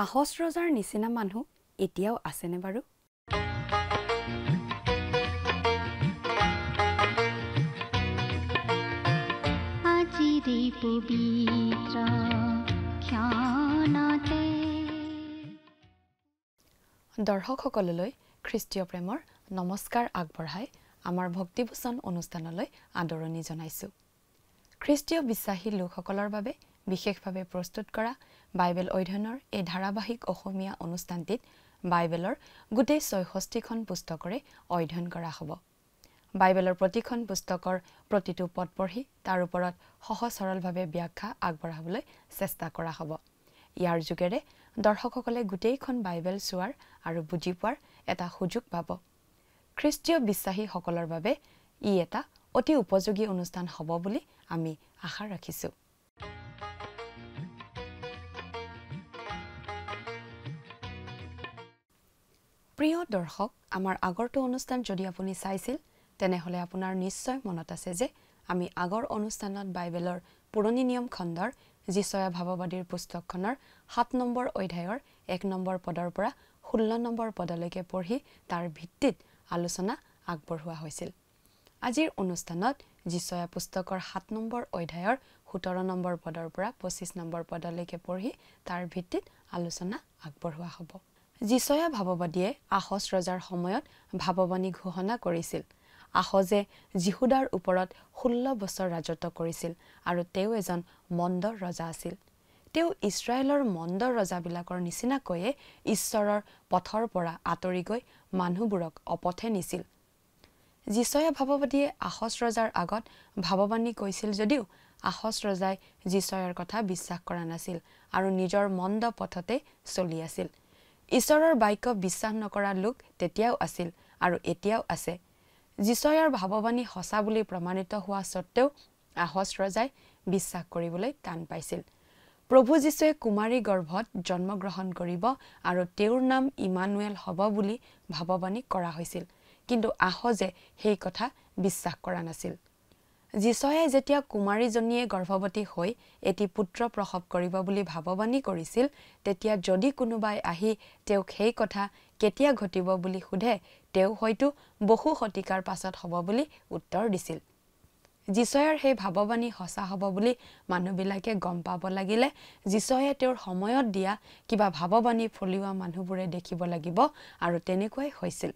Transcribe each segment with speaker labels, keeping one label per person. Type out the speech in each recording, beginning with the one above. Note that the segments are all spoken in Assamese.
Speaker 1: আহজ ৰজাৰ নিচিনা মানুহ এতিয়াও আছেনে বাৰু? দৰ্শকসকললৈ খ্ৰীষ্টীয় প্ৰেমৰ নমস্কাৰ আগবঢ়াই আমাৰ ভক্তিবচন অনুষ্ঠানলৈ আদৰণি জনাইছোঁ। খ্ৰীষ্টীয় বিশ্বাসী লোকসকলৰ বাবে বিশেষভাৱে প্ৰস্তুত কৰা বাইবেল অধ্যয়নৰ এই ধাৰাবাহিক অসমীয়া অনুষ্ঠানটিত বাইবেলৰ গোটেই ৬৬খন পুস্তকৰে অধ্যয়ন কৰা হ'ব। বাইবেলৰ প্ৰতিখন পুস্তকৰ প্ৰতিটো পদ পঢ়ি তাৰ ওপৰত সহজ সৰলভাৱে ব্যাখ্যা আগবঢ়াবলৈ চেষ্টা কৰা হ'ব। ইয়াৰ যোগেৰে দৰ্শকসকলে গোটেইখন বাইবেল চোৱাৰ আৰু বুজি পোৱাৰ এটা সুযোগ পাব। খ্ৰীষ্টীয় বিশ্বাসীসকলৰ বাবে ই এটা অতি উপযোগী অনুষ্ঠান হ'ব বুলি আমি আশা ৰাখিছোঁ। প্ৰিয় দৰ্শক, আমাৰ আগৰটো অনুষ্ঠান যদি আপুনি চাইছিল তেনেহ'লে আপোনাৰ নিশ্চয় মনত আছে যে আমি আগৰ অনুষ্ঠানত বাইবেলৰ পুৰণি নিয়ম খণ্ডৰ যিচয়া ভাৱবাদীৰ পুস্তকখনৰ ৭ নম্বৰ অধ্যায়ৰ ১ নম্বৰ পদৰ পৰা ১৬ নম্বৰ পদলৈকে পঢ়ি তাৰ ভিত্তিত আলোচনা আগবঢ়োৱা হৈছিল। আজিৰ অনুষ্ঠানত যিচয়া পুস্তকৰ ৭ নম্বৰ অধ্যায়ৰ ১৭ নম্বৰ পদৰ পৰা ২৫ নম্বৰ পদলৈকে পঢ়ি তাৰ ভিত্তিত আলোচনা আগবঢ়োৱা হ'ব। যিচয়া ভাৱবাদীয়ে আহজ ৰজাৰ সময়ত ভাৱবাণী ঘোষণা কৰিছিল। আহজে যিহুদাৰ ওপৰত ১৬ বছৰ ৰাজত্ব কৰিছিল আৰু তেওঁ এজন মন্দ ৰজা আছিল। তেওঁ ইছৰাইলৰ মন্দ ৰজাবিলাকৰ নিচিনাকৈয়ে ঈশ্বৰৰ পথৰ পৰা আঁতৰি গৈ মানুহবোৰক অপথে নিছিল। যিচয়া ভাৱবাদীয়ে আহজ ৰজাৰ আগত ভাৱবাণী কৈছিল যদিও আহজ ৰজাই যিচয়াৰ কথা বিশ্বাস কৰা নাছিল আৰু নিজৰ মন্দ পথতে চলি আছিল। ঈশ্বৰৰ বাক্য বিশ্বাস নকৰা লোক তেতিয়াও আছিল আৰু এতিয়াও আছে। যিচয়াৰ ভাৱবাণী সঁচা বুলি প্ৰমাণিত হোৱা স্বত্তেও আহজ ৰজাই বিশ্বাস কৰিবলৈ টান পাইছিল। প্ৰভু যীশুৱে কুমাৰী গৰ্ভত জন্মগ্ৰহণ কৰিব আৰু তেওঁৰ নাম ইমানুৱেল হ'ব বুলি ভাৱবাণী কৰা হৈছিল, কিন্তু আহজে সেই কথা বিশ্বাস কৰা নাছিল। যিচয়াই যেতিয়া কুমাৰীজনীয়ে গৰ্ভৱতী হৈ এটি পুত্ৰ প্ৰসৱ কৰিব বুলি ভাৱবাণী কৰিছিল, তেতিয়া যদি কোনোবাই আহি তেওঁক সেই কথা কেতিয়া ঘটিব বুলি সোধে, তেওঁ হয়তো বহু শতিকাৰ পাছত হ'ব বুলি উত্তৰ দিছিল। যিচয়াৰ সেই ভাৱবাণী সঁচা হ'ব বুলি মানুহবিলাকে গম পাব লাগিলে যিচয়াই তেওঁৰ সময়ত দিয়া কিবা ভাৱবাণী ফলিওৱা মানুহবোৰে দেখিব লাগিব, আৰু তেনেকুৱাই হৈছিল।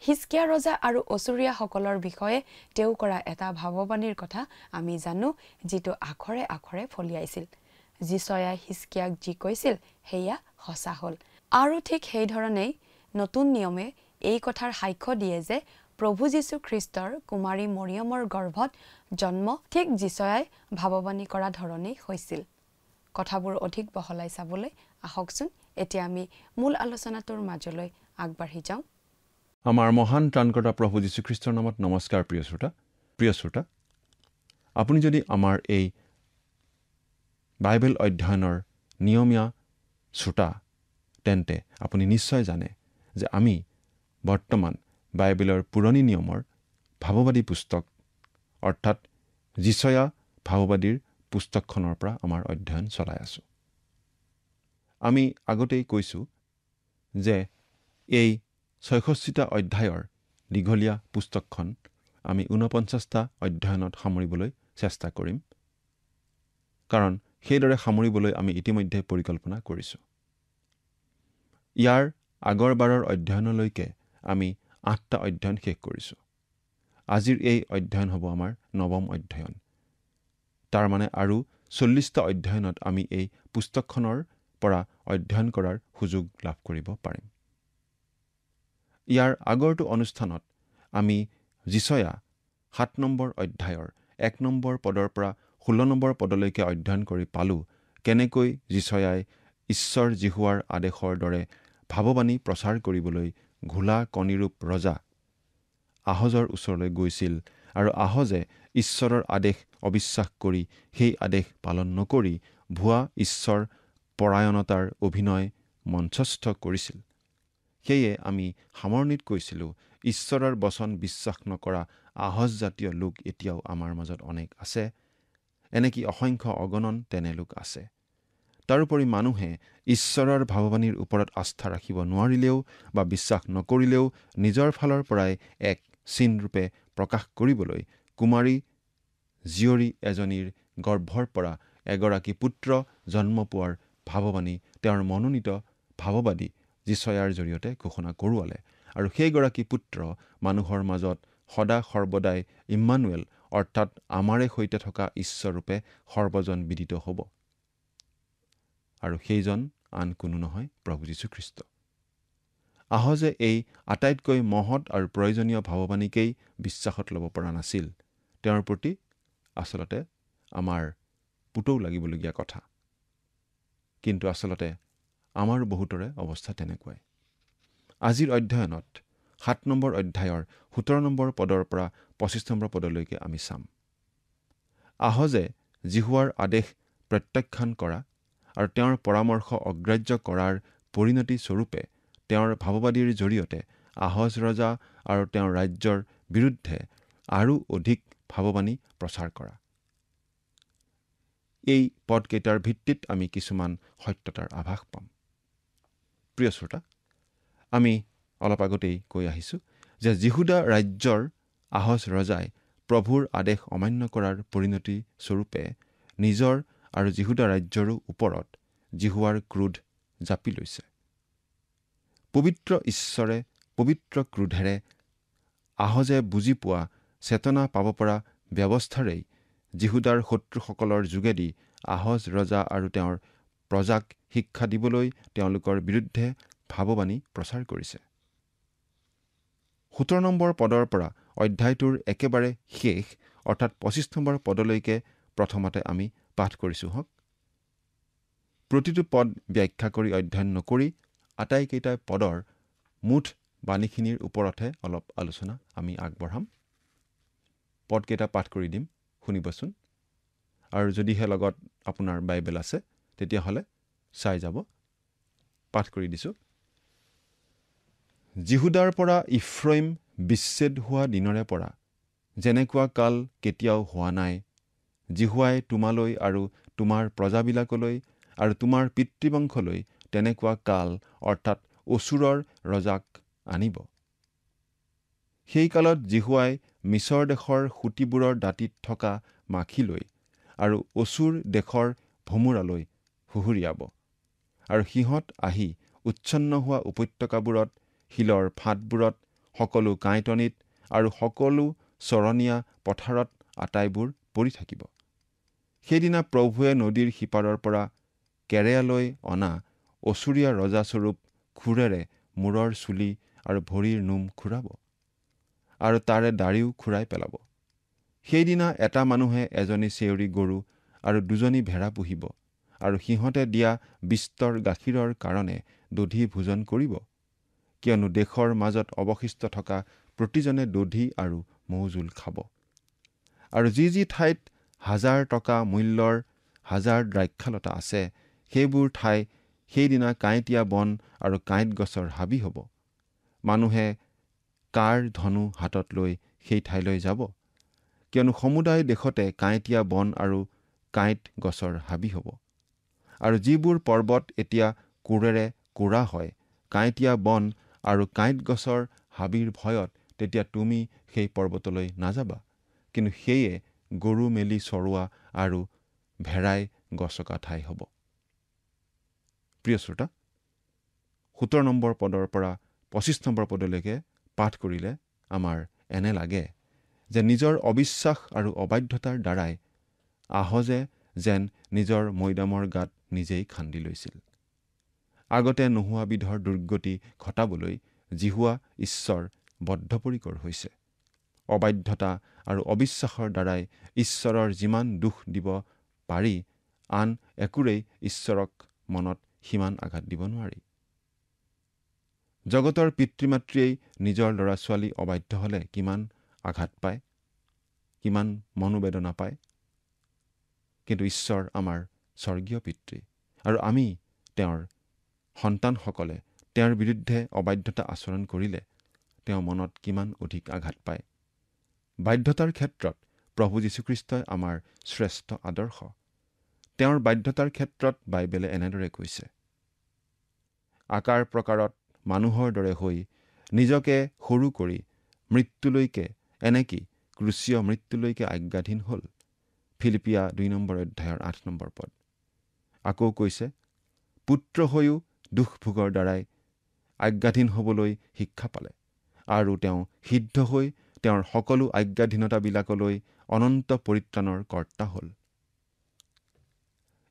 Speaker 1: হিজকিয়া ৰজা আৰু অচুৰীয়াসকলৰ বিষয়ে তেওঁ কৰা এটা ভাৱবাণীৰ কথা আমি জানো, যিটো আখৰে আখৰে ফলিয়াইছিল। যিচয়াই হিজকিয়াক যি কৈছিল সেয়া সঁচা হ'ল। আৰু ঠিক সেইধৰণেই নতুন নিয়মে এই কথাৰ সাক্ষ্য দিয়ে যে প্ৰভু যীশু খ্ৰীষ্টৰ কুমাৰী মৰিয়মৰ গৰ্ভত জন্ম ঠিক যিচয়াই ভাৱবাণী কৰা ধৰণেই হৈছিল। কথাবোৰ অধিক বহলাই চাবলৈ আহকচোন এতিয়া আমি মূল আলোচনাটোৰ মাজলৈ আগবাঢ়ি যাওঁ।
Speaker 2: আমাৰ মহান ত্ৰাণকৰ্তা প্ৰভু যীশুখ্ৰীষ্টৰ নামত নমস্কাৰ। প্ৰিয় শ্ৰোতা, আপুনি যদি আমাৰ এই বাইবেল অধ্যয়নৰ নিয়মীয়া শ্ৰোতা, তেন্তে আপুনি নিশ্চয় জানে যে আমি বৰ্তমান বাইবেলৰ পুৰণি নিয়মৰ ভাৱবাদী পুস্তক অৰ্থাৎ যিচয়া ভাৱবাদীৰ পুস্তকখনৰ পৰা আমাৰ অধ্যয়ন চলাই আছোঁ। আমি আগতেই কৈছোঁ যে এই ৬৬টা অধ্যায়ৰ দীঘলীয়া পুস্তকখন আমি ৪৯টা অধ্যয়নত সামৰিবলৈ চেষ্টা কৰিম, কাৰণ সেইদৰে সামৰিবলৈ আমি ইতিমধ্যে পৰিকল্পনা কৰিছোঁ। ইয়াৰ আগৰবাৰৰ অধ্যয়নলৈকে আমি ৮টা অধ্যয়ন শেষ কৰিছোঁ। আজিৰ এই অধ্যয়ন হ'ব আমাৰ ৯ম অধ্যয়ন। তাৰ মানে আৰু ৪০টা অধ্যয়নত আমি এই পুস্তকখনৰ পৰা অধ্যয়ন কৰাৰ সুযোগ লাভ কৰিব পাৰিম। ইয়াৰ আগৰটো অনুষ্ঠানত আমি যিচয়া ৭ নম্বৰ অধ্যায়ৰ ১ নম্বৰ পদৰ পৰা ১৬ নম্বৰ পদলৈকে অধ্যয়ন কৰি পালোঁ কেনেকৈ যিচয়াই ঈশ্বৰ জিহুৱাৰ আদেশৰ দৰে ভাৱবাণী প্ৰচাৰ কৰিবলৈ ঘোলা কণীৰূপ ৰজা আহজৰ ওচৰলৈ গৈছিল আৰু আহজে ঈশ্বৰৰ আদেশ অবিশ্বাস কৰি সেই আদেশ পালন নকৰি ভুৱা ঈশ্বৰ পৰায়ণতাৰ অভিনয় মঞ্চস্থ কৰিছিল। সেয়ে আমি সামৰণিত কৈছিলোঁ, ঈশ্বৰৰ বচন বিশ্বাস নকৰা আহজ জাতীয় লোক এতিয়াও আমাৰ মাজত অনেক আছে, এনেকি অসংখ্য অগণন তেনে লোক আছে। তাৰোপৰি মানুহে ঈশ্বৰৰ ভাৱবাণীৰ ওপৰত আস্থা ৰাখিব নোৱাৰিলেও বা বিশ্বাস নকৰিলেও নিজৰ ফালৰ পৰাই এক চিনৰূপে প্ৰকাশ কৰিবলৈ কুমাৰী জীয়ৰী এজনীৰ গৰ্ভৰ পৰা এগৰাকী পুত্ৰ জন্ম পোৱাৰ ভাৱবাণী তেওঁৰ মনোনীত ভাৱবাদী যিচয়াৰ জৰিয়তে ঘোষণা কৰোৱালে। আৰু সেইগৰাকী পুত্ৰ মানুহৰ মাজত সদা সৰ্বদাই ইম্মানুৱেল অৰ্থাৎ আমাৰে সৈতে থকা ঈশ্বৰৰূপে সৰ্বজন বিদিত হ'ব। আৰু সেইজন আন কোনো নহয়, প্ৰভু যীশুখ্ৰীষ্ট। আহজে এই আটাইতকৈ মহৎ আৰু প্ৰয়োজনীয় ভাৱবাণীকেই বিশ্বাসত ল'ব পৰা নাছিল। তেওঁৰ প্ৰতি আচলতে আমাৰ পুতৌ লাগিবলগীয়া কথা। কিন্তু আচলতে আমাৰো বহুতৰে অৱস্থা তেনেকুৱাই। আজিৰ অধ্যয়নত 7 নম্বৰ অধ্যায়ৰ 17 নম্বৰ পদৰ পৰা 25 নম্বৰ পদলৈকে আমি চাম। আহজে জিহুৱাৰ আদেশ প্ৰত্যাখ্যান কৰা আৰু তেওঁৰ পৰামৰ্শ অগ্ৰাহ্য কৰাৰ পৰিণতি স্বৰূপে তেওঁৰ ভাৱবাদীৰ জৰিয়তে আহজ ৰজা আৰু তেওঁৰ ৰাজ্যৰ বিৰুদ্ধে আৰু অধিক ভাৱবাণী প্ৰচাৰ কৰা। এই পদকেইটাৰ ভিত্তিত আমি কিছুমান সত্যতাৰ আভাস পাম। প্ৰিয় শ্ৰোতা, আমি অলপ আগতেই কৈ আহিছোঁ যে জিহুদা ৰাজ্যৰ আহজ ৰজাই প্ৰভুৰ আদেশ অমান্য কৰাৰ পৰিণতি স্বৰূপে নিজৰ আৰু জিহুদা ৰাজ্যৰো ওপৰত জিহুৱাৰ ক্ৰোধ জাপি লৈছে। পবিত্ৰ ঈশ্বৰে পবিত্ৰ ক্ৰোধেৰে আহজে বুজি পোৱা চেতনা পাব পৰা ব্যৱস্থাৰেই জিহুদাৰ শত্ৰুসকলৰ যোগেদি আহজ ৰজা আৰু তেওঁৰ প্ৰজাক শিক্ষা দিবলৈ তেওঁলোকৰ বিৰুদ্ধে ভাৱবাণী প্ৰচাৰ কৰিছে। 17 নম্বৰ পদৰ পৰা অধ্যায়টোৰ একেবাৰে শেষ অৰ্থাৎ 25 নম্বৰ পদলৈকে প্ৰথমতে আমি পাঠ কৰিছোঁ হওক। প্ৰতিটো পদ ব্যাখ্যা কৰি অধ্যয়ন নকৰি আটাইকেইটা পদৰ মুঠ বাণীখিনিৰ ওপৰতহে অলপ আলোচনা আমি আগবঢ়াম। পদকেইটা পাঠ কৰি দিম, শুনিবচোন। আৰু যদিহে লগত আপোনাৰ বাইবেল আছে তেতিয়াহ'লে চাই যাব। পাঠ কৰি দিছোঁ। জিহুদাৰ পৰা ইফ্ৰাইম বিচ্ছেদ হোৱা দিনৰে পৰা যেনেকুৱা কাল কেতিয়াও হোৱা নাই, জিহুৱাই তোমালৈ আৰু তোমাৰ প্ৰজাবিলাকলৈ আৰু তোমাৰ পিতৃবংশলৈ তেনেকুৱা কাল অৰ্থাৎ অছুৰৰ ৰজাক আনিব। সেই কালত জিহুৱাই মিছৰ দেশৰ সুঁতিবোৰৰ দাঁতিত থকা মাখিলৈ আৰু অছুৰ দেশৰ ভোমোৰালৈ হুহুৰিয়াব। আৰু সিহঁত আহি উচ্ছন্ন হোৱা উপত্যকাবোৰত, শিলৰ ফাঁটবোৰত, সকলো কাঁইটনিত আৰু সকলো চৰণীয়া পথাৰত আটাইবোৰ পৰি থাকিব। সেইদিনা প্ৰভুৱে নদীৰ সিপাৰৰ পৰা কেৰেয়ালৈ অনা অছুৰীয়া ৰজাস্বৰূপ খুৰেৰে মূৰৰ চুলি আৰু ভৰিৰ নোম খুৰাব আৰু তাৰে দাড়িও খুৰাই পেলাব। সেইদিনা এটা মানুহে এজনী চেউৰী গৰু আৰু 2জনী ভেড়া পুহিব আৰু সিহঁতে দিয়া বিস্তৰ গাখীৰৰ কাৰণে দধি ভোজন কৰিব, কিয়নো দেশৰ মাজত অৱশিষ্ট থকা প্ৰতিজনে দধি আৰু মৌজোল খাব। আৰু যি ঠাইত 1000 টকা মূল্যৰ 1000 দ্ৰাক্ষালতা আছে, সেইবোৰ ঠাই সেইদিনা কাঁইটীয়া বন আৰু কাঁইট গছৰ হাবি হ'ব। মানুহে কাৰ ধনু হাতত লৈ সেই ঠাইলৈ যাব, কিয়নো সমুদায় দেশতে কাঁইটীয়া বন আৰু কাঁইট গছৰ হাবি হ'ব। আৰু যিবোৰ পৰ্বত এতিয়া কোৰেৰে কোৰা হয়, কাঁইটীয়া বন আৰু কাঁইট গছৰ হাবিৰ ভয়ত, তেতিয়া তুমি সেই পৰ্বতলৈ নাযাবা, কিন্তু সেয়ে গৰু মেলি চৰোৱা আৰু ভেড়াই গছকা ঠাই হ'ব। প্ৰিয় শ্ৰোতা, 17 নম্বৰ পদৰ পৰা 25 নম্বৰ পদলৈকে পাঠ কৰিলে আমাৰ এনে লাগে যে নিজৰ অবিশ্বাস আৰু অবাধ্যতাৰ দ্বাৰাই আহজে যেন নিজৰ মৈদামৰ গাত নিজেই খান্দি লৈছিল। আগতে নোহোৱা বিধৰ দুৰ্গতি ঘটাবলৈ জিহুৱা ঈশ্বৰ বদ্ধপৰিকৰ হৈছে। অবাধ্যতা আৰু অবিশ্বাসৰ দ্বাৰাই ঈশ্বৰৰ যিমান দুখ দিব পাৰি, আন একোৰেই ঈশ্বৰক মনত সিমান আঘাত দিব নোৱাৰি। জগতৰ পিতৃ-মাতৃয়েই নিজৰ ল'ৰা ছোৱালী অবাধ্য হ'লে কিমান আঘাত পায়, কিমান মনোবেদনা পায়। কিন্তু ঈশ্বৰ আমাৰ স্বৰ্গীয় পিতৃ আৰু আমি তেওঁৰ সন্তানসকলে তেওঁৰ বিৰুদ্ধে অবাধ্যতা আচৰণ কৰিলে তেওঁ মনত কিমান অধিক আঘাত পায়। বাধ্যতাৰ ক্ষেত্ৰত প্ৰভু যীশুখ্ৰীষ্টই আমাৰ শ্ৰেষ্ঠ আদৰ্শ। তেওঁৰ বাধ্যতাৰ ক্ষেত্ৰত বাইবেলে এনেদৰে কৈছে, আকাৰ প্ৰকাৰত মানুহৰ দৰে হৈ নিজকে সৰু কৰি মৃত্যুলৈকে এনেকি ক্ৰুচীয় মৃত্যুলৈকে আজ্ঞাধীন হ'ল। ফিলিপিয়া 2 অধ্যায়ৰ 8 পদ। আকৌ কৈছে, পুত্ৰ হৈও দুখ ভোগৰ দ্বাৰাই আজ্ঞাধীন হ'বলৈ শিক্ষা পালে আৰু তেওঁ সিদ্ধ হৈ তেওঁৰ সকলো আজ্ঞাধীনতাবিলাকলৈ অনন্ত পৰিত্ৰাণৰ কৰ্তা হ'ল।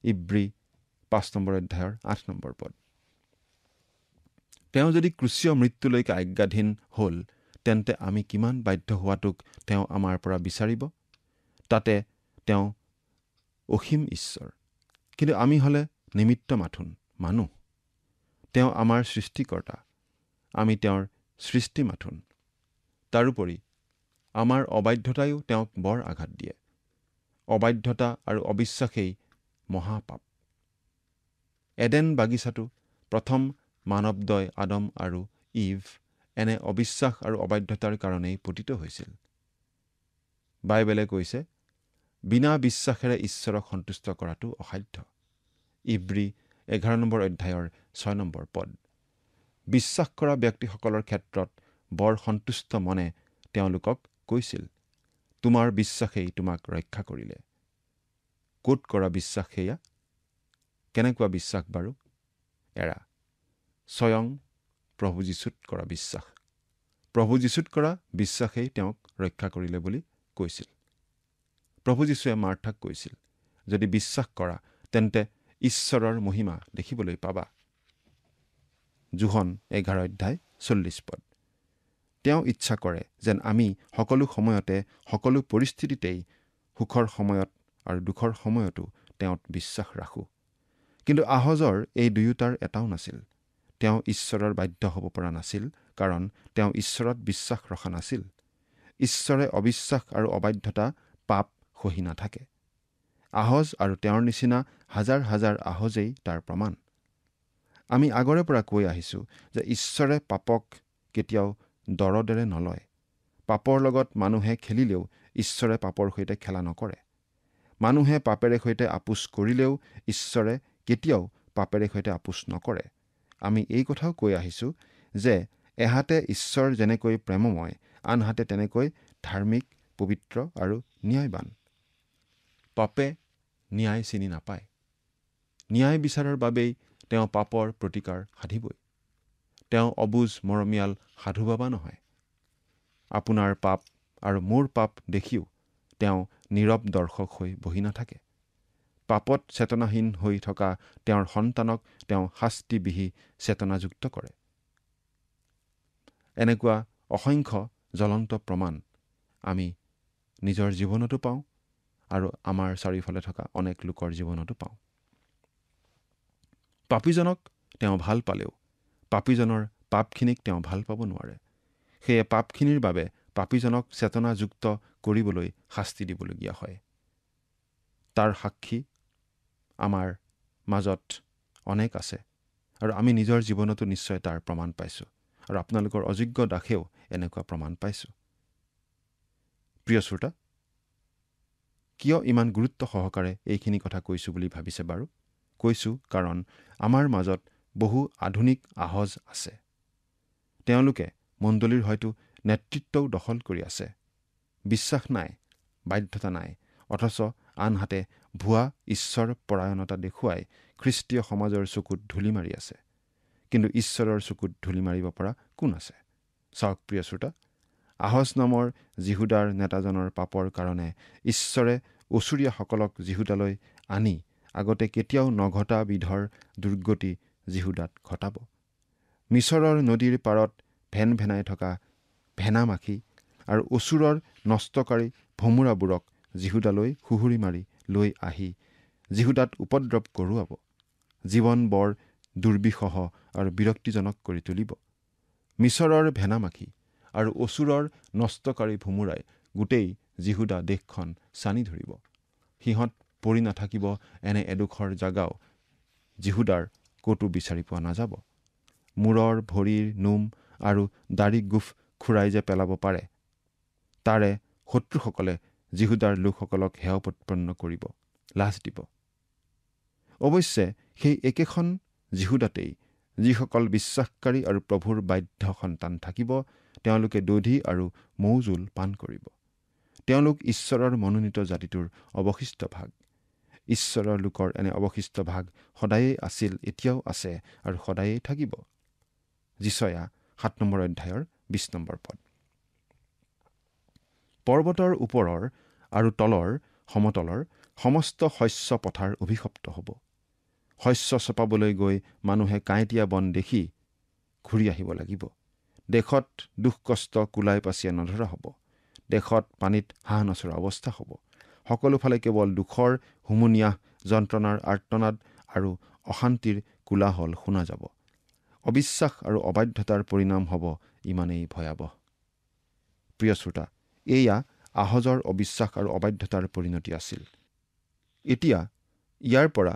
Speaker 2: ইব্ৰী 5 অধ্যায়ৰ 8 পদ। তেওঁ যদি ক্ৰুচীয় মৃত্যুলৈকে আজ্ঞাধীন হ'ল, তেন্তে আমি কিমান বাধ্য হোৱাটোক তেওঁ আমাৰ পৰা বিচাৰিব? তাতে তেওঁ অসীম ঈশ্বৰ, কিন্তু আমি হ'লে নিমিত্ত মাথোন মানুহ। তেওঁ আমাৰ সৃষ্টিকৰ্তা, আমি তেওঁৰ সৃষ্টি মাথোন। তাৰোপৰি আমাৰ অবাধ্যতায়ো তেওঁক বৰ আঘাত দিয়ে। অবাধ্যতা আৰু অবিশ্বাসেই মহাপাপ। এডেন বাগিচাটো প্ৰথম মানৱদ্বয় আদম আৰু ইভ এনে অবিশ্বাস আৰু অবাধ্যতাৰ কাৰণেই পতিত হৈছিল। বাইবেলে কৈছে, বিনা বিশ্বাসেৰে ঈশ্বৰক সন্তুষ্ট কৰাটো অসাধ্য। ইব্ৰী 11 অধ্যায়ৰ 6 পদ। বিশ্বাস কৰা ব্যক্তিসকলৰ ক্ষেত্ৰত বৰ সন্তুষ্ট মনে তেওঁলোকক কৈছিল, তোমাৰ বিশ্বাসেই তোমাক ৰক্ষা কৰিলে। ক'ত কৰা বিশ্বাস সেয়া? কেনেকুৱা বিশ্বাস বাৰু? এৰা, স্বয়ং প্ৰভু যীশুত কৰা বিশ্বাস। প্ৰভু যীশুত কৰা বিশ্বাসেই তেওঁক ৰক্ষা কৰিলে বুলি কৈছিল। প্ৰভু যীশুৱে মাৰ্থাক কৈছিল, যদি বিশ্বাস কৰা তেন্তে ঈশ্বৰৰ মহিমা দেখিবলৈ পাবা। যোহন 11 অধ্যায় 40 পদ। তেওঁ ইচ্ছা কৰে যেন আমি সকলো সময়তে সকলো পৰিস্থিতিতেই সুখৰ সময়ত আৰু দুখৰ সময়তো তেওঁত বিশ্বাস ৰাখোঁ। কিন্তু আহজৰ এই দুয়োটাৰ এটাও নাছিল। তেওঁ ঈশ্বৰৰ বাধ্য হ'ব পৰা নাছিল, কাৰণ তেওঁ ঈশ্বৰত বিশ্বাস ৰখা নাছিল। ঈশ্বৰে অবিশ্বাস আৰু অবাধ্যতা পাপ সহি নাথাকে। আহজ আৰু তেওঁৰ নিচিনা হাজাৰ হাজাৰ আহজেই তাৰ প্ৰমাণ। আমি আগৰে পৰা কৈ আহিছোঁ যে ঈশ্বৰে পাপক কেতিয়াও দৰদেৰে নলয়। পাপৰ লগত মানুহে খেলিলেও ঈশ্বৰে পাপৰ সৈতে খেলা নকৰে। মানুহে পাপেৰে সৈতে আপোচ কৰিলেও ঈশ্বৰে কেতিয়াও পাপেৰে সৈতে আপোচ নকৰে। আমি এই কথাও কৈ আহিছোঁ যে এহাতে ঈশ্বৰ যেনেকৈ প্ৰেমময়, আনহাতে তেনেকৈ ধাৰ্মিক, পবিত্ৰ আৰু ন্যায়বান। পাপে ন্যায় চিনি নাপায়। ন্যায় বিচাৰৰ বাবেই তেওঁ পাপৰ প্ৰতিকাৰ সাধিবই। তেওঁ অবুজ মৰমীয়াল সাধু বাবা নহয়। আপোনাৰ পাপ আৰু মোৰ পাপ দেখিও তেওঁ নীৰৱ দৰ্শক হৈ বহি নাথাকে। পাপত চেতনাহীন হৈ থকা তেওঁৰ সন্তানক তেওঁ শাস্তিবিহী চেতনাযুক্ত কৰে। এনেকুৱা অসংখ্য জ্বলন্ত প্ৰমাণ আমি নিজৰ জীৱনতো পাওঁ আৰু আমাৰ চাৰিওফালে থকা অনেক লোকৰ জীৱনতো পাওঁ। পাপীজনক তেওঁ ভাল পালেও পাপীজনৰ পাপখিনিক তেওঁ ভাল পাব নোৱাৰে। সেয়ে পাপখিনিৰ বাবে পাপীজনক চেতনাযুক্ত কৰিবলৈ শাস্তি দিবলগীয়া হয়। তাৰ সাক্ষী আমাৰ মাজত অনেক আছে আৰু আমি নিজৰ জীৱনতো নিশ্চয় তাৰ প্ৰমাণ পাইছোঁ আৰু আপোনালোকৰ অযোগ্য দাসেও এনেকুৱা প্ৰমাণ পাইছোঁ। প্ৰিয় শ্ৰোতা, কিয় ইমান গুৰুত্ব সহকাৰে এইখিনি কথা কৈছোঁ বুলি ভাবিছে বাৰু? কৈছোঁ কাৰণ আমাৰ মাজত বহু আধুনিক আহজ আছে। তেওঁলোকে মণ্ডলীৰ হয়তো নেতৃত্বও দখল কৰি আছে। বিশ্বাস নাই, বাধ্যতা নাই, অথচ আনহাতে ভুৱা ঈশ্বৰ পৰায়ণতা দেখুৱাই খ্ৰীষ্টীয় সমাজৰ চকুত ধূলি মাৰি আছে। কিন্তু ঈশ্বৰৰ চকুত ধূলি মাৰিব পৰা কোন আছে? চাওক প্ৰিয় শ্ৰোতা, আহজ নামৰ যিহুদাৰ নেতাজনৰ পাপৰ কাৰণে ঈশ্বৰে অচুৰীয়াসকলক যিহুদালৈ আনি আগতে কেতিয়াও নঘটা বিধৰ দুৰ্গতি যিহুদাত ঘটাব। মিছৰৰ নদীৰ পাৰত ভেন ভেনাই থকা ভেনা মাখি আৰু অচুৰৰ নষ্টকাৰী ভোমোৰাবোৰক যিহুদালৈ সুহুৰি মাৰি লৈ আহি যিহুদাত উপদ্ৰৱ কৰোৱাব। জীৱন বৰ দুৰ্বিষহ আৰু বিৰক্তিজনক কৰি তুলিব। মিছৰৰ ভেনামাখি আৰু অচুৰৰ নষ্টকাৰী ভোমোৰাই গোটেই যিহুদা দেশখন চানি ধৰিব। সিহঁত পৰি নাথাকিব এনে এডোখৰ জাগাও যিহুদাৰ ক'তো বিচাৰি পোৱা নাযাব। মূৰৰ, ভৰিৰ নোম আৰু দাড়ি গোফ খুৰাই যে পেলাব পাৰে, তাৰে শত্ৰুসকলে যিহুদাৰ লোকসকলক হেয় প্ৰতিপন্ন কৰিব, লাজ দিব। অৱশ্যে সেই একেখন যীহুদাতেই যিসকল বিশ্বাসকাৰী আৰু প্ৰভুৰ বাধ্য সন্তান থাকিব, তেওঁলোকে দধি আৰু মৌজোল পান কৰিব। তেওঁলোক ঈশ্বৰৰ মনোনীত জাতিটোৰ অৱশিষ্ট ভাগ। ঈশ্বৰৰ লোকৰ এনে অৱশিষ্ট ভাগ সদায়েই আছিল, এতিয়াও আছে আৰু সদায়েই থাকিব। যিচয়া 7 অধ্যায়ৰ 20 পদ। পৰ্বতৰ ওপৰৰ আৰু তলৰ সমতলৰ সমস্ত শস্য পথাৰ অভিশপ্ত হ'ব। শস্য চপাবলৈ গৈ মানুহে কাঁইটীয়া বন দেখি ঘূৰি আহিব লাগিব। দেশত দুখ কষ্ট কোলাই পাচিয়া নধৰা হ'ব। দেশত পানীত হাঁহ নচৰা অৱস্থা হ'ব। সকলো ফালে কেৱল দুখৰ হুমুনিয়াহ, যন্ত্ৰণাৰ আৰ্তনাদ আৰু অশান্তিৰ কোলাহল শুনা যাব। অবিশ্বাস আৰু অবাধ্যতাৰ পৰিণাম হ'ব ইমানেই ভয়াৱহ। প্ৰিয় শ্ৰোতা, এয়া আহজৰ অবিশ্বাস আৰু অবাধ্যতাৰ পৰিণতি আছিল। এতিয়া ইয়াৰ পৰা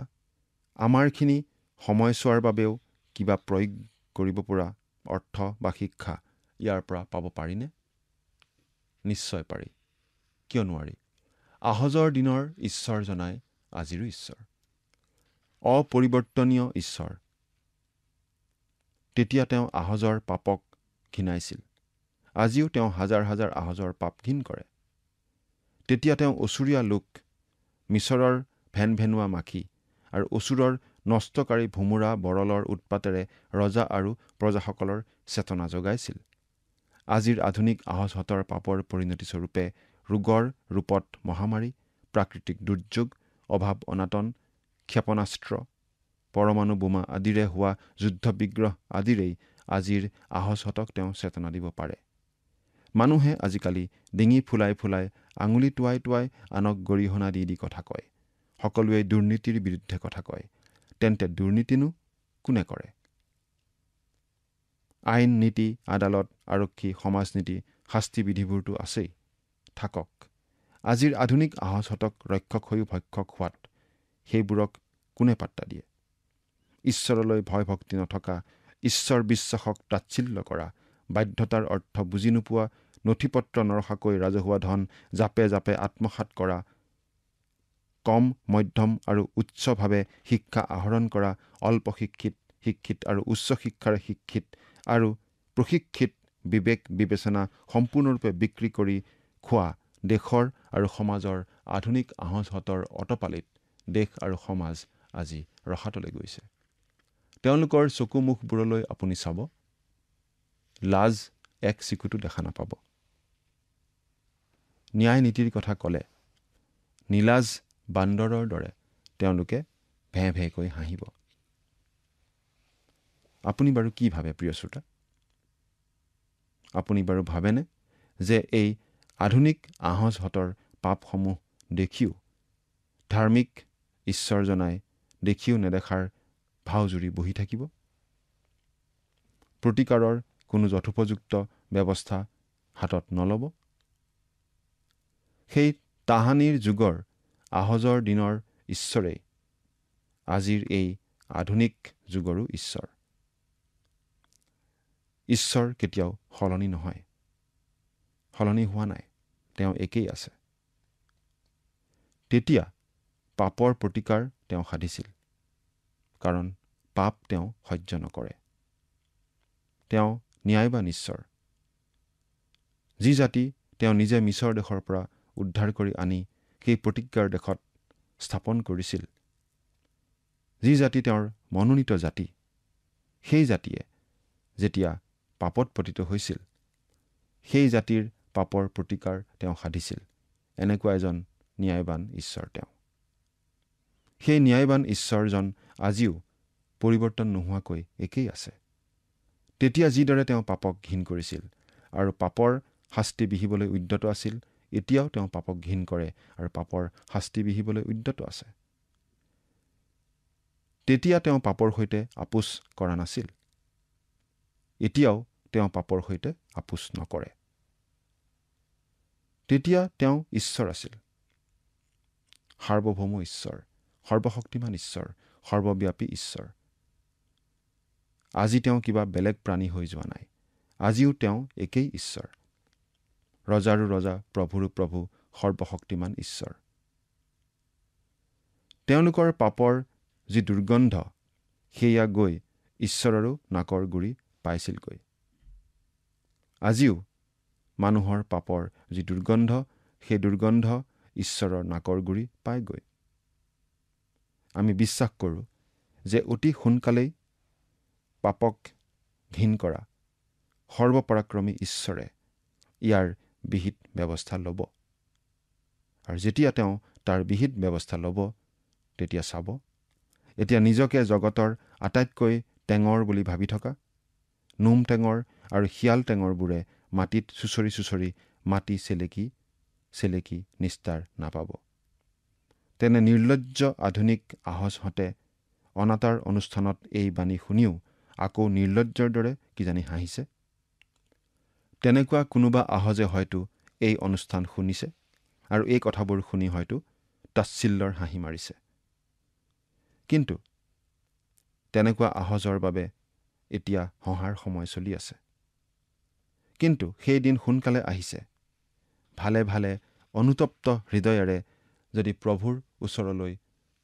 Speaker 2: আমাৰখিনি সময় চোৱাৰ বাবেও কিবা প্ৰয়োগ কৰিব পৰা অৰ্থ বা শিক্ষা ইয়াৰ পৰা পাব পাৰিনে? নিশ্চয় পাৰি। কিয় নোৱাৰি? আহজৰ দিনৰ ঈশ্বৰ জনাই আজিৰো ঈশ্বৰ, অপৰিৱৰ্তনীয় ঈশ্বৰ। তেতিয়া তেওঁ আহজৰ পাপক ঘিনাইছিল। আজিও তেওঁ হাজাৰ হাজাৰ আহজৰ পাপ ঘিন কৰে। তেতিয়া তেওঁ অচুৰীয়া লোক, মিছৰৰ ভেনভেনুৱা মাখি আৰু অচুৰৰ নষ্টকাৰী ভোমোৰা বৰলৰ উৎপাতেৰে ৰজা আৰু প্ৰজাসকলৰ চেতনা জগাইছিল। আজিৰ আধুনিক আহজহঁতৰ পাপৰ পৰিণতিস্বৰূপে ৰোগৰ ৰূপত মহামাৰী, প্ৰাকৃতিক দুৰ্যোগ, অভাৱ অনাটন, ক্ষেপণাস্ত্ৰ, পৰমাণু বোমা আদিৰে হোৱা যুদ্ধ বিগ্ৰহ আদিৰেই আজিৰ আহজহঁতক তেওঁ চেতনা দিব পাৰে। মানুহে আজিকালি ডিঙি ফুলাই ফুলাই, আঙুলি টোৱাই টোৱাই আনক গৰিহণা দি দি কথা কয়। সকলোৱে দুৰ্নীতিৰ বিৰুদ্ধে কথা কয়। তেন্তে দুৰ্নীতিনো কোনে কৰে? আইন, নীতি, আদালত, আৰক্ষী, সমাজনীতি, শাস্তি বিধিবোৰতো আছেই, থাকক। আজিৰ আধুনিক আহজহঁতক ৰক্ষক হৈও ভক্ষক হোৱাত সেইবোৰক কোনে পাত্তা দিয়ে? ঈশ্বৰলৈ ভয় ভক্তি নথকা, ঈশ্বৰ বিশ্বাসক তাচ্ছিল্য কৰা, বাধ্যতাৰ অৰ্থ বুজি নোপোৱা, নথিপত্ৰ নৰখাকৈ ৰাজহুৱা ধন জাপে জাপে আত্মসাৎ কৰা, কম মধ্যম আৰু উচ্চভাৱে শিক্ষা আহৰণ কৰা, অল্প শিক্ষিত, শিক্ষিত আৰু উচ্চ শিক্ষাৰে শিক্ষিত আৰু প্ৰশিক্ষিত বিবেক বিবেচনা সম্পূৰ্ণৰূপে বিক্ৰী কৰি খোৱা দেশৰ আৰু সমাজৰ আধুনিক আহজহঁতৰ অটপালিত দেশ আৰু সমাজ আজি ৰসাতলে গৈছে। তেওঁলোকৰ চকু মুখবোৰলৈ আপুনি চাব, লাজ এক চিকুটো দেখা নাপাব। ন্যায় নীতিৰ কথা ক'লে নীলাজ বান্দৰৰ দৰে তেওঁলোকে ভেঁ ভেঁকৈ হাঁহিব। আপুনি বাৰু কি ভাবে প্ৰিয় শ্ৰোতা? আপুনি বাৰু ভাবেনে যে এই আধুনিক আহজহঁতৰ পাপসমূহ দেখিও, ধাৰ্মিক ঈশ্বৰ জনাই দেখিও নেদেখাৰ ভাও জুৰি বহি থাকিব? প্ৰতিকাৰৰ কোনো যথোপযুক্ত ব্যৱস্থা হাতত নল'ব? সেই তাহানিৰ যুগৰ আহজৰ দিনৰ ঈশ্বৰেই আজিৰ এই আধুনিক যুগৰো ঈশ্বৰ। ঈশ্বৰ কেতিয়াও সলনি নহয়, সলনি হোৱা নাই, তেওঁ একেই আছে। তেতিয়া পাপৰ প্ৰতিকাৰ তেওঁ সাধিছিল, কাৰণ পাপ তেওঁ সহ্য নকৰে। তেওঁ ন্যায়বান ঈশ্বৰ। যি জাতি তেওঁ নিজে মিছৰ দেশৰ পৰা উদ্ধাৰ কৰি আনি সেই প্ৰতিজ্ঞাৰ দেশত স্থাপন কৰিছিল, যি জাতি তেওঁৰ মনোনীত জাতি, সেই জাতিয়ে যেতিয়া পাপত পতিত হৈছিল, সেই জাতিৰ পাপৰ প্ৰতিকাৰ তেওঁ সাধিছিল। এনেকুৱা এজন ন্যায়বান ঈশ্বৰ তেওঁ। সেই ন্যায়বান ঈশ্বৰজন আজিও পৰিৱৰ্তন নোহোৱাকৈ একেই আছে। তেতিয়া যিদৰে তেওঁ পাপক ঘিন কৰিছিল আৰু পাপৰ শাস্তি বিহিবলৈ উদ্যত আছিল, এতিয়াও তেওঁ পাপক ঘিন কৰে আৰু পাপৰ শাস্তি বিহিবলৈ উদ্যত আছে। তেতিয়া তেওঁ পাপৰ সৈতে আপোচ কৰা নাছিল, এতিয়াও তেওঁ পাপৰ সৈতে আপোচ নকৰে। তেতিয়া তেওঁ ঈশ্বৰ আছিল, সাৰ্বভৌম ঈশ্বৰ, সৰ্বশক্তিমান ঈশ্বৰ, সৰ্বব্যাপী ঈশ্বৰ। আজি তেওঁ কিবা বেলেগ প্ৰাণী হৈ যোৱা নাই। আজিও তেওঁ একেই ঈশ্বৰ, ৰজাৰো ৰজা, প্ৰভুৰো প্ৰভু, সৰ্বশক্তিমান ঈশ্বৰ। তেওঁলোকৰ পাপৰ যি দুৰ্গন্ধ সেয়া গৈ ঈশ্বৰৰো নাকৰ গুৰি পাইছিলগৈ। আজিও মানুহৰ পাপৰ যি দুৰ্গন্ধ সেই দুৰ্গন্ধ ঈশ্বৰৰ নাকৰ গুৰি পায়গৈ। আমি বিশ্বাস কৰোঁ যে অতি সোনকালেই পাপক ঘীন কৰা সৰ্বপৰাক্ৰমী ঈশ্বৰে ইয়াৰ বিহিত ব্যৱস্থা ল'ব। আৰু যেতিয়া তেওঁ তাৰ বিহিত ব্যৱস্থা ল'ব তেতিয়া চাব, এতিয়া নিজকে জগতৰ আটাইতকৈ টেঙৰ বুলি ভাবি থকা নোম টেঙৰ আৰু শিয়াল টেঙৰবোৰে মাটিত চুচৰি চুচৰি মাটি চেলেকি নিস্তাৰ নাপাব। তেনে নিৰ্লজ্জ আধুনিক আহজহঁতে অনাতাঁৰ অনুষ্ঠানত এই বাণী শুনিও আকৌ নিৰ্লজ্জৰ দৰে কিজানি হাঁহিছে। তেনেকুৱা কোনোবা আহজে হয়তো এই অনুষ্ঠান শুনিছে আৰু এই কথাবোৰ শুনি হয়তো তাচ্ছিল্যৰ হাঁহি মাৰিছে। কিন্তু তেনেকুৱা আহজৰ বাবে এতিয়া হঁহাৰ সময় চলি আছে। কিন্তু সেই দিন সোনকালে আহিছে। ভালে ভালে অনুতপ্ত হৃদয়েৰে যদি প্ৰভুৰ ওচৰলৈ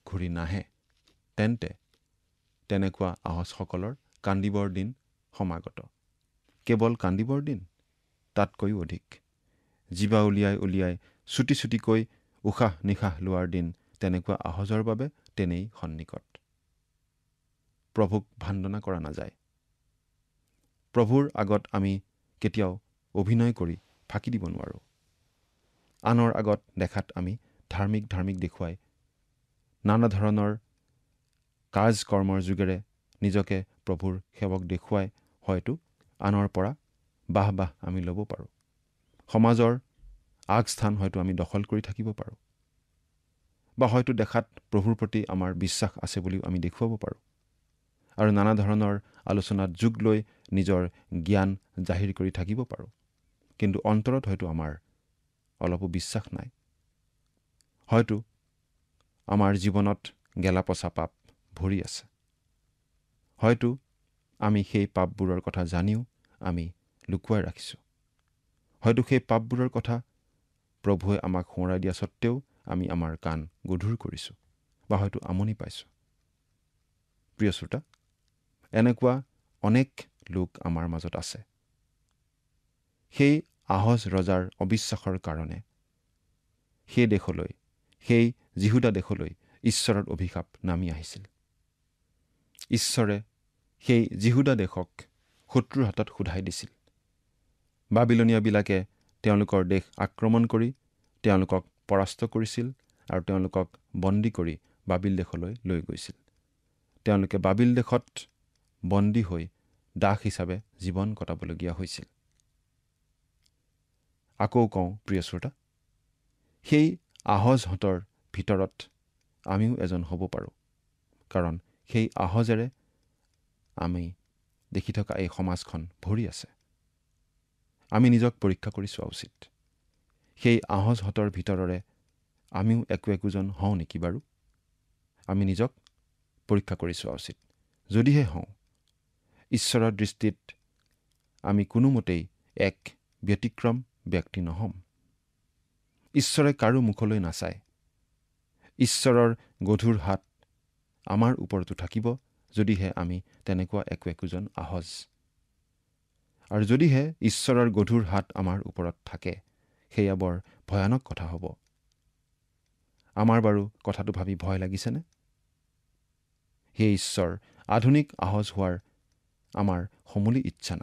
Speaker 2: ঘূৰি নাহে, তেন্তে তেনেকুৱা আহজসকলৰ কান্দিবৰ দিন সমাগত। কেৱল কান্দিবৰ দিন, তাতকৈও অধিক জিভা উলিয়াই চুটি চুটিকৈ উশাহ নিশাহ লোৱাৰ দিন তেনেকুৱা আহজৰ বাবে তেনেই সন্নিকট। প্ৰভুক ভাণ্ডনা কৰা নাযায়। প্ৰভুৰ আগত আমি কেতিয়াও অভিনয় কৰি ফাঁকি দিব নোৱাৰোঁ। আনৰ আগত দেখাত আমি ধাৰ্মিক দেখুৱাই নানা ধৰণৰ কাজ কৰ্মৰ যোগেৰে নিজকে প্ৰভুৰ সেৱক দেখুৱাই হয়তো আনৰ পৰা বাহ আমি ল'ব পাৰোঁ। সমাজৰ আগস্থান হয়তো আমি দখল কৰি থাকিব পাৰোঁ, বা হয়তো দেখাত প্ৰভুৰ প্ৰতি আমাৰ বিশ্বাস আছে বুলিও আমি দেখুৱাব পাৰোঁ। আৰু নানা ধৰণৰ আলোচনাত যোগ লৈ নিজৰ জ্ঞান জাহিৰ কৰি থাকিব পাৰোঁ। কিন্তু অন্তৰত হয়তো আমাৰ অলপো বিশ্বাস নাই। হয়তো আমাৰ জীৱনত গেলাপচা পাপ ভৰি আছে। হয়তো আমি সেই পাপবোৰৰ কথা জানিও আমি লুকুৱাই ৰাখিছোঁ। হয়তো সেই পাপবোৰৰ কথা প্ৰভুৱে আমাক সোঁৱৰাই দিয়া সত্ত্বেও আমি আমাৰ কাণ গধুৰ কৰিছোঁ বা হয়তো আমনি পাইছোঁ। প্ৰিয় শ্ৰোতা, এনেকুৱা অনেক লোক আমাৰ মাজত আছে। সেই আহজ ৰজাৰ অবিশ্বাসৰ কাৰণে সেই দেশলৈ, সেই যিহুদা দেশলৈ ঈশ্বৰৰ অভিশাপ নামি আহিছিল। ঈশ্বৰে সেই যিহুদা দেশক শত্ৰুৰ হাতত সোধাই দিছিল। বাবিলনীয়াবিলাকে তেওঁলোকৰ দেশ আক্ৰমণ কৰি তেওঁলোকক পৰাস্ত কৰিছিল আৰু তেওঁলোকক বন্দী কৰি বাবিল দেশলৈ লৈ গৈছিল। তেওঁলোকে বাবিল দেশত বন্দী হৈ দাস হিচাপে জীৱন কটাবলগীয়া হৈছিল। আকৌ কওঁ প্ৰিয় শ্ৰোতা, সেই আহজহঁতৰ ভিতৰত আমিও এজন হ'ব পাৰোঁ। কাৰণ সেই আহজেৰে আমি দেখি থকা এই সমাজখন ভৰি আছে। আমি নিজক পৰীক্ষা কৰি চোৱা উচিত। সেই আহজহঁতৰ ভিতৰৰে আমিও একোজন হওঁ নেকি বাৰু? আমি নিজক পৰীক্ষা কৰি চোৱা উচিত। যদিহে হওঁ, ঈশ্বৰৰ দৃষ্টিত আমি কোনোমতেই এক ব্যতিক্ৰম ব্যক্তি নহ'ম। ঈশ্বৰে কাৰো মুখলৈ নাচায়। ঈশ্বৰৰ গধুৰ হাত আমাৰ ওপৰতো থাকিব যদিহে আমি তেনেকুৱা একোজন আহজ। আৰু যদিহে ঈশ্বৰৰ গধুৰ হাত আমাৰ ওপৰত থাকে, সেয়া বৰ ভয়ানক কথা হ'ব। আমাৰ বাৰু কথাটো ভাবি ভয় লাগিছেনে? হে ঈশ্বৰ, আধুনিক আহজ হোৱাৰ আমাৰ সমূলি ইচ্ছা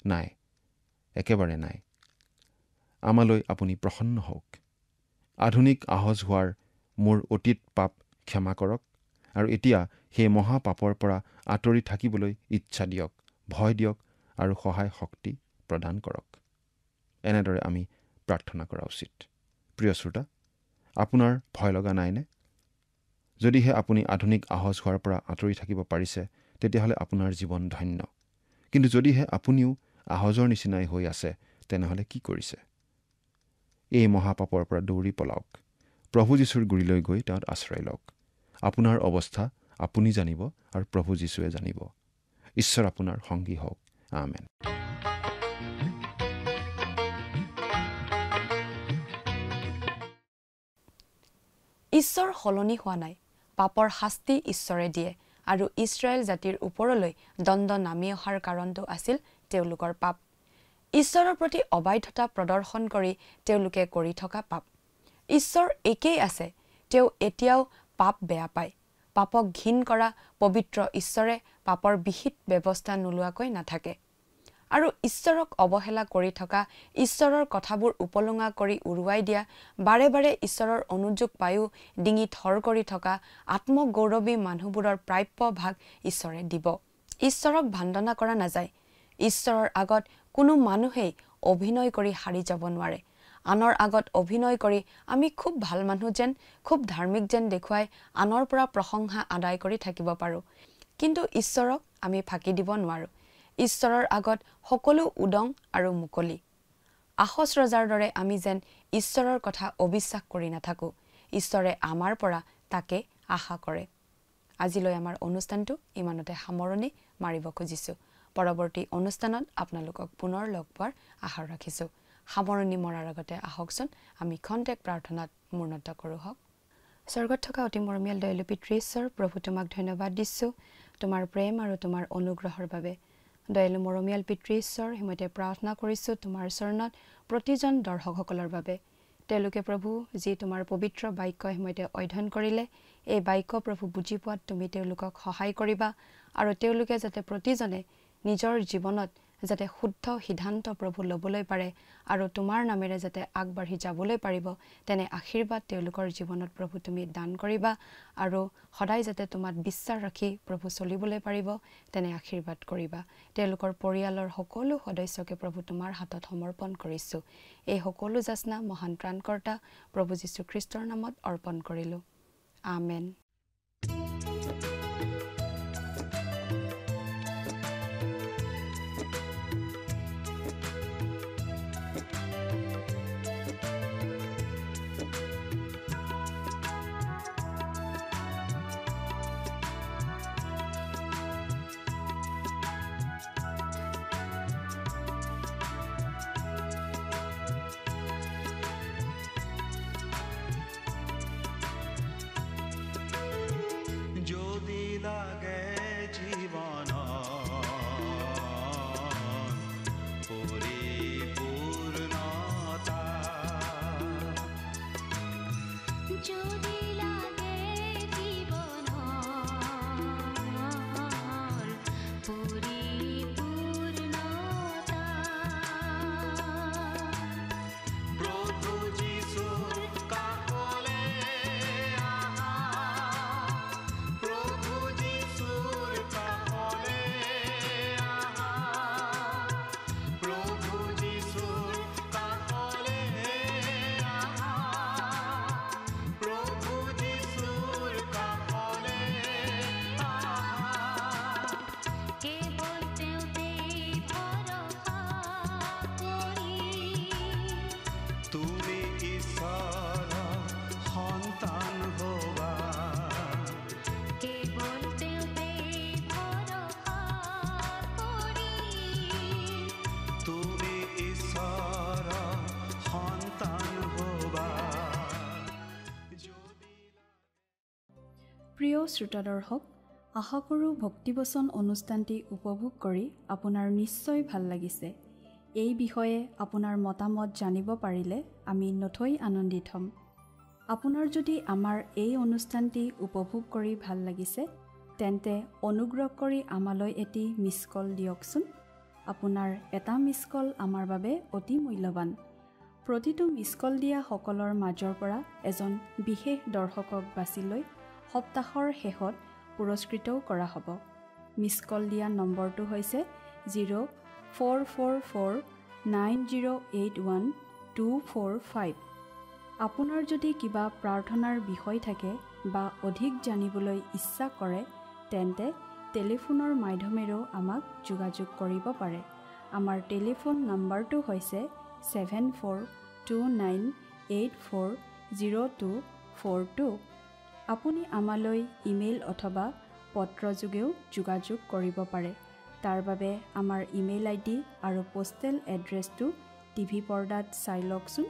Speaker 2: নাই, একেবাৰে নাই। আমালৈ আপুনি প্ৰসন্ন হওক। আধুনিক আহজ হোৱাৰ মোৰ অতীত পাপ ক্ষমা কৰক আৰু এতিয়া সেই মহাপাপৰ পৰা আঁতৰি থাকিবলৈ ইচ্ছা দিয়ক, ভয় দিয়ক আৰু সহায় শক্তি প্ৰদান কৰক। এনেদৰে আমি প্ৰাৰ্থনা কৰা উচিত। প্ৰিয় শ্ৰোতা, আপোনাৰ ভয় লগা নাইনে? যদিহে আপুনি আধুনিক আহজ হোৱাৰ পৰা আঁতৰি থাকিব পাৰিছে, তেতিয়াহ'লে আপোনাৰ জীৱন ধন্য। কিন্তু যদিহে আপুনিও আহজৰ নিচিনাই হৈ আছে, তেনেহ'লে কি কৰিছে? এই মহাপাপৰ পৰা দৌৰি পলাওক। প্ৰভু যীশুৰ গুৰিলৈ গৈ তেওঁত আশ্ৰয় লওক। আপোনাৰ অৱস্থা আপুনি জানিব আৰু প্ৰভু যীশুৱে জানিব। ঈশ্বৰ আপোনাৰ সংগী হওক। আমেন।
Speaker 1: ঈশ্বৰ সলনি হোৱা নাই। পাপৰ শাস্তি ঈশ্বৰে দিয়ে আৰু ইছৰাইল জাতিৰ ওপৰলৈ দণ্ড নামি অহাৰ কাৰণটো আছিল তেওঁলোকৰ পাপ ঈশ্বৰৰ প্ৰতি অবাধ্যতা প্ৰদৰ্শন কৰি তেওঁলোকে কৰি থকা পাপ ঈশ্বৰ একেই আছে তেওঁ এতিয়াও পাপ বেয়া পায় পাপক ঘিন কৰা পবিত্ৰ ঈশ্বৰে পাপৰ বিহিত ব্যৱস্থা নোলোৱাকৈ নাথাকে আৰু ঈশ্বৰক অৱহেলা কৰি থকা ঈশ্বৰৰ কথাবোৰ উপলুঙা কৰি উৰুৱাই দিয়া বাৰে বাৰে ঈশ্বৰৰ অনুযোগ পায়ো ডিঙি থৰ কৰি থকা আত্মগৌৰৱী মানুহবোৰৰ প্ৰাপ্য ভাগ ঈশ্বৰে দিব ঈশ্বৰক ভাণ্ডনা কৰা নাযায় ঈশ্বৰৰ আগত কোনো মানুহেই অভিনয় কৰি হাৰি যাব নোৱাৰে আনৰ আগত অভিনয় কৰি আমি খুব ভাল মানুহ যেন খুব ধাৰ্মিক যেন দেখুৱাই আনৰ পৰা প্ৰশংসা আদায় কৰি থাকিব পাৰোঁ কিন্তু ঈশ্বৰক আমি ফাঁকি দিব নোৱাৰোঁ ঈশ্বৰৰ আগত সকলো উদং আৰু মুকলি আহস ৰজাৰ দৰে আমি যেন ঈশ্বৰৰ কথা অবিশ্বাস কৰি নাথাকোঁ ঈশ্বৰে আমাৰ পৰা তাকে আশা কৰে আজিলৈ আমাৰ অনুষ্ঠানটো ইমানতে সামৰণি মাৰিব খুজিছোঁ পৰৱৰ্তী অনুষ্ঠানত আপোনালোকক পুনৰ লগ পোৱাৰ আশা ৰাখিছোঁ সামৰণি মৰাৰ আগতে আহকচোন আমি খন্তেক প্ৰাৰ্থনাত মূৰ্ণত কৰোঁ হওক স্বৰ্গত থকা অতি মৰমীয়াল দয়ালু পিতৃ ঈশ্বৰ প্ৰভু তোমাক ধন্যবাদ দিছোঁ তোমাৰ প্ৰেম আৰু তোমাৰ অনুগ্ৰহৰ বাবে দয়ালু মৰমীয়াল পিতৃ ঈশ্বৰ হিমতে প্ৰাৰ্থনা কৰিছোঁ তোমাৰ চৰণত প্ৰতিজন দৰ্শকসকলৰ বাবে তেওঁলোকে প্ৰভু যি তোমাৰ পবিত্ৰ বাক্য হিমতে অধ্যয়ন কৰিলে এই বাক্য প্ৰভু বুজি পোৱাত তুমি তেওঁলোকক সহায় কৰিবা আৰু তেওঁলোকে যাতে প্ৰতিজনে নিজৰ জীৱনত যাতে শুদ্ধ সিদ্ধান্ত প্ৰভু ল'বলৈ পাৰে আৰু তোমাৰ নামেৰে যাতে আগবাঢ়ি যাবলৈ পাৰিব তেনে আশীৰ্বাদ তেওঁলোকৰ জীৱনত প্ৰভু তুমি দান কৰিবা আৰু সদায় যাতে তোমাক বিশ্বাস ৰাখি প্ৰভু চলিবলৈ পাৰিব তেনে আশীৰ্বাদ কৰিবা তেওঁলোকৰ পৰিয়ালৰ সকলো সদস্যকে প্ৰভু তোমাৰ হাতত সমৰ্পণ কৰিছোঁ এই সকলো যাচনা মহান ত্ৰাণকৰ্তা প্ৰভু যীশু খ্ৰীষ্টৰ নামত অৰ্পণ কৰিলোঁ আমেন প্ৰিয় শ্ৰোতা দৰ্শক আশা কৰোঁ ভক্তিবচন অনুষ্ঠানটি উপভোগ কৰি আপোনাৰ নিশ্চয় ভাল লাগিছে এই বিষয়ে আপোনাৰ মতামত জানিব পাৰিলে আমি নথৈ আনন্দিত হ'ম আপোনাৰ যদি আমাৰ এই অনুষ্ঠানটি উপভোগ কৰি ভাল লাগিছে তেন্তে অনুগ্ৰহ কৰি আমালৈ এটি মিছ কল দিয়কচোন আপোনাৰ এটা মিছ কল আমাৰ বাবে অতি মূল্যৱান প্ৰতিটো মিছ কল দিয়া সকলৰ মাজৰ পৰা এজন বিশেষ দৰ্শকক বাছি লৈ সপ্তাহৰ শেষত পুৰস্কৃতও কৰা হ'ব মিছ কল দিয়া নম্বৰটো হৈছে 04449081 আপোনাৰ যদি কিবা প্ৰাৰ্থনাৰ বিষয় থাকে বা অধিক জানিবলৈ ইচ্ছা কৰে তেন্তে টেলিফোনৰ মাধ্যমেৰেও আমাক যোগাযোগ কৰিব পাৰে আমাৰ টেলিফোন নম্বৰটো হৈছে 7429840242 আপুনি আমালৈ ইমেইল অথবা পত্ৰযোগেও যোগাযোগ কৰিব পাৰে তাৰ বাবে আমাৰ ইমেইল আইডি আৰু পোষ্টেল এড্ৰেছটো টিভি পৰ্দাত চাই লওকচোন